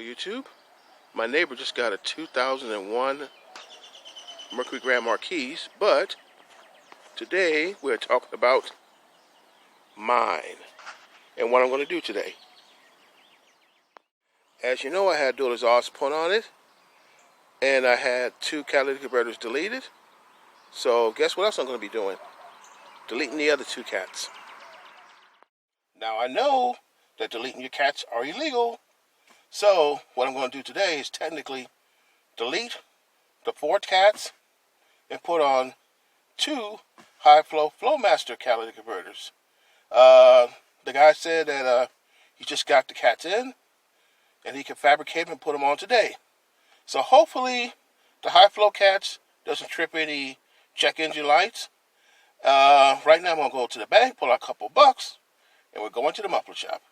YouTube. My neighbor just got a 2001 Mercury Grand Marquis, but today we're talking about mine and what I'm going to do today. As you know, I had dual exhaust put on it, and I had 2 catalytic converters deleted. So guess what else I'm going to be doing? Deleting the other 2 cats. Now I know that deleting your cats are illegal. So what I'm going to do today is technically delete the 4 cats and put on 2 high flow Flowmaster catalytic converters. The guy said that he just got the cats in and he can fabricate them and put them on today. So hopefully the high flow cats doesn't trip any check engine lights. Right now I'm going to go to the bank, pull out a couple bucks, and we're going to the muffler shop.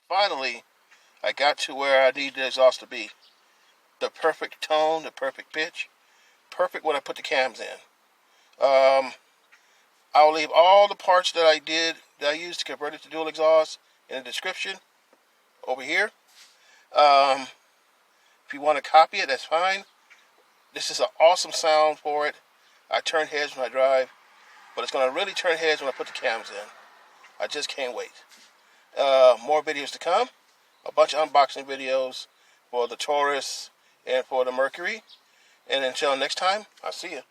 Finally, I got to where I need the exhaust to be. The perfect tone, the perfect pitch, perfect when I put the cams in. I'll leave all the parts that I used to convert it to dual exhaust in the description over here. If you want to copy it, that's fine. This is an awesome sound for it. I turn heads when I drive, but it's going to really turn heads when I put the cams in. I just can't wait. More videos to come. A bunch of unboxing videos for the Taurus and for the Mercury. And until next time, I'll see you.